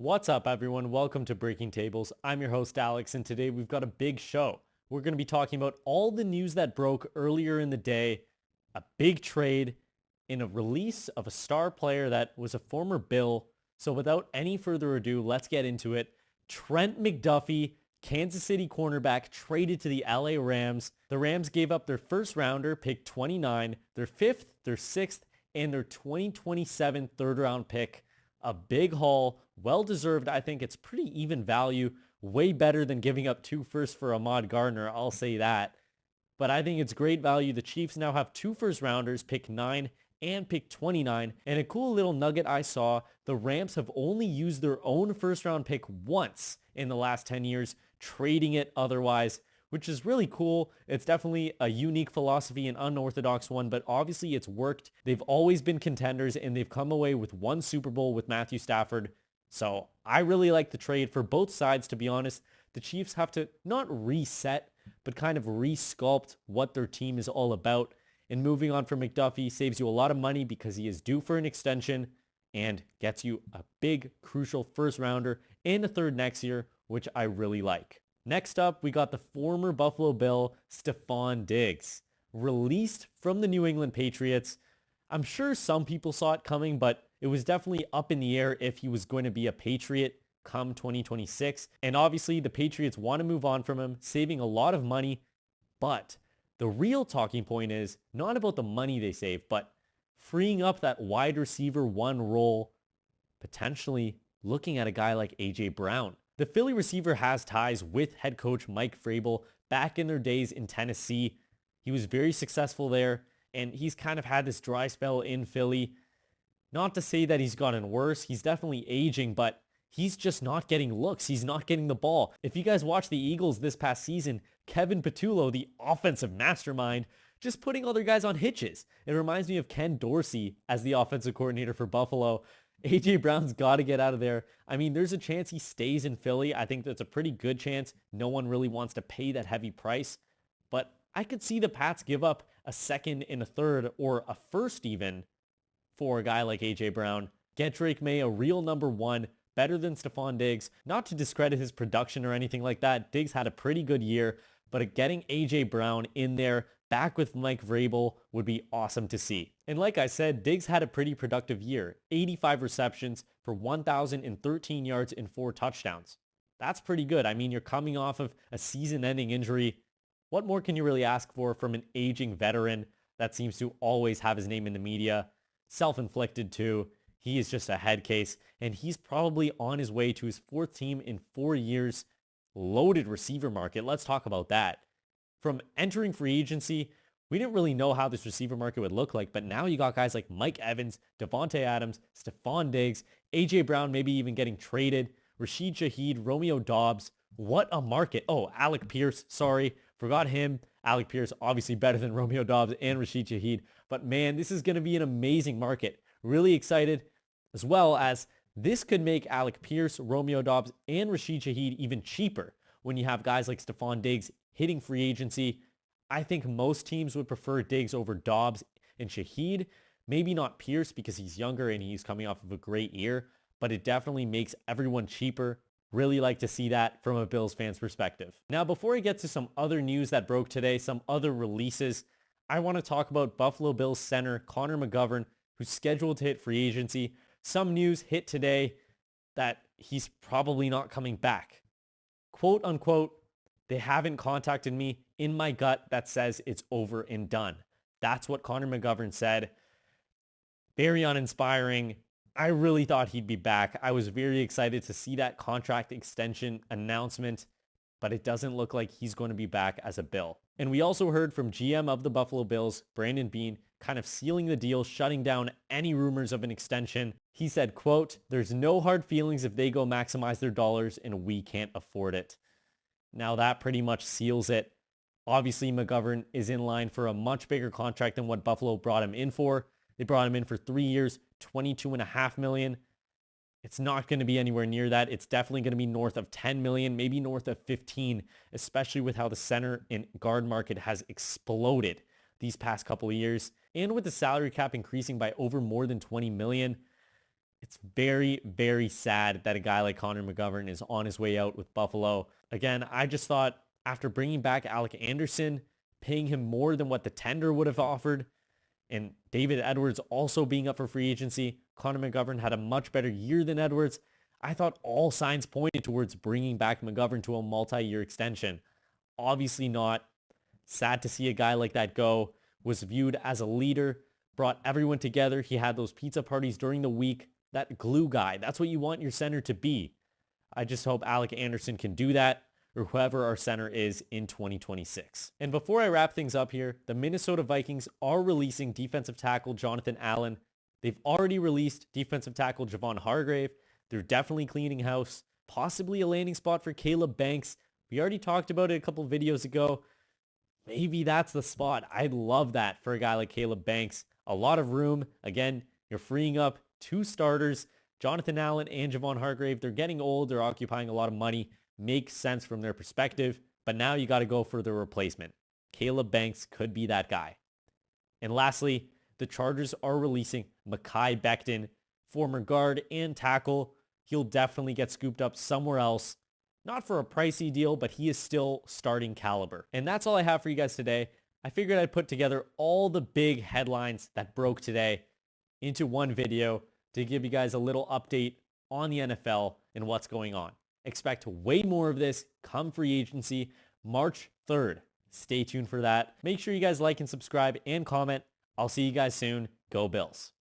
What's up, everyone? Welcome to Breaking Tables. I'm your host, Alex, and today we've got a big show. We're going to be talking about all the news that broke earlier in the day, a big trade, and a release of a star player that was a former Bill. So without any further ado, let's get into it. Trent McDuffie, Kansas City cornerback, traded to the LA Rams. The Rams gave up their first rounder, pick 29, their fifth, their sixth, and their 2027 third round pick. A big haul, well-deserved. I think it's pretty even value, way better than giving up 2 firsts for Ahmad Gardner, I'll say that. But I think it's great value. The Chiefs now have 2 first rounders, pick 9 and pick 29. And a cool little nugget I saw, the Rams have only used their own first round pick once in the last 10 years, trading it otherwise, which is really cool. It's definitely a unique philosophy, an unorthodox one, but obviously it's worked. They've always been contenders, and they've come away with 1 Super Bowl with Matthew Stafford. So I really like the trade for both sides, to be honest. The Chiefs have to not reset, but kind of resculpt what their team is all about. And moving on from McDuffie saves you a lot of money because he is due for an extension and gets you a big, crucial first rounder and a third next year, which I really like. Next up, we got the former Buffalo Bill, Stefon Diggs, released from the New England Patriots. I'm sure some people saw it coming, but it was definitely up in the air if he was going to be a Patriot come 2026. And obviously, the Patriots want to move on from him, saving a lot of money. But the real talking point is not about the money they save, but freeing up that wide receiver 1 role, potentially looking at a guy like A.J. Brown. The Philly receiver has ties with head coach Mike Vrabel back in their days in Tennessee. He was very successful there, and he's kind of had this dry spell in Philly. Not to say that he's gotten worse. He's definitely aging, but he's just not getting looks. He's not getting the ball. If you guys watch the Eagles this past season, Kevin Patullo, the offensive mastermind, just putting other guys on hitches. It reminds me of Ken Dorsey as the offensive coordinator for Buffalo. A.J. Brown's got to get out of there. I mean, there's a chance he stays in Philly. I think that's a pretty good chance. No one really wants to pay that heavy price. But I could see the Pats give up a second and a third or a first even for a guy like A.J. Brown. Get Drake May a real number 1, better than Stefon Diggs. Not to discredit his production or anything like that. Diggs had a pretty good year, but getting A.J. Brown in there back with Mike Vrabel would be awesome to see. And like I said, Diggs had a pretty productive year. 85 receptions for 1,013 yards and 4 touchdowns. That's pretty good. I mean, you're coming off of a season-ending injury. What more can you really ask for from an aging veteran that seems to always have his name in the media? Self-inflicted too. He is just a head case, and he's probably on his way to his 4th team in 4 years. Loaded receiver market. Let's talk about that. From entering free agency, we didn't really know how this receiver market would look like, but now you got guys like Mike Evans, Devontae Adams, Stefon Diggs, A.J. Brown maybe even getting traded, Rashid Shaheed, Romeo Doubs. What a market. Oh, Alec Pierce, sorry, forgot him. Alec Pierce, obviously better than Romeo Doubs and Rashid Shaheed, but man, this is going to be an amazing market. Really excited, as well as this could make Alec Pierce, Romeo Doubs, and Rashid Shaheed even cheaper when you have guys like Stefon Diggs hitting free agency. I think most teams would prefer Diggs over Doubs and Shaheed. Maybe not Pierce because he's younger and he's coming off of a great year, but it definitely makes everyone cheaper. Really like to see that from a Bills fan's perspective. Now, before I get to some other news that broke today, some other releases, I want to talk about Buffalo Bills center Connor McGovern, who's scheduled to hit free agency. Some news hit today that he's probably not coming back. Quote unquote, they haven't contacted me. In my gut, that says it's over and done. That's what Connor McGovern said. Very uninspiring. I really thought he'd be back. I was very excited to see that contract extension announcement, but it doesn't look like he's going to be back as a Bill. And we also heard from GM of the Buffalo Bills, Brandon Beane, kind of sealing the deal, shutting down any rumors of an extension. He said, quote, "There's no hard feelings if they go maximize their dollars and we can't afford it." Now that pretty much seals it. Obviously, McGovern is in line for a much bigger contract than what Buffalo brought him in for. They brought him in for 3 years, $22.5 million. It's not going to be anywhere near that. It's definitely going to be north of 10 million, maybe north of 15, especially with how the center and guard market has exploded these past couple of years. And with the salary cap increasing by over more than 20 million, It's very, very sad that a guy like Connor McGovern is on his way out with Buffalo. Again, I just thought after bringing back Alec Anderson, paying him more than what the tender would have offered, and David Edwards also being up for free agency, Connor McGovern had a much better year than Edwards. I thought all signs pointed towards bringing back McGovern to a multi-year extension. Obviously not. Sad to see a guy like that go. Was viewed as a leader, brought everyone together. He had those pizza parties during the week. That glue guy, that's what you want your center to be. I just hope Alec Anderson can do that, or whoever our center is in 2026. And before I wrap things up here, the Minnesota Vikings are releasing defensive tackle Jonathan Allen. They've already released defensive tackle Javon Hargrave. They're definitely cleaning house. Possibly a landing spot for Caleb Banks. We already talked about it a couple videos ago. Maybe that's the spot. I'd love that for a guy like Caleb Banks. A lot of room. Again, you're freeing up 2 starters. Jonathan Allen and Javon Hargrave, they're getting old. They're occupying a lot of money. Makes sense from their perspective. But now you got to go for the replacement. Caleb Banks could be that guy. And lastly, the Chargers are releasing Mekhi Becton, former guard and tackle. He'll definitely get scooped up somewhere else. Not for a pricey deal, but he is still starting caliber. And that's all I have for you guys today. I figured I'd put together all the big headlines that broke today into one video to give you guys a little update on the NFL and what's going on. Expect way more of this come free agency March 3rd. Stay tuned for that. Make sure you guys like and subscribe and comment. I'll see you guys soon. Go Bills.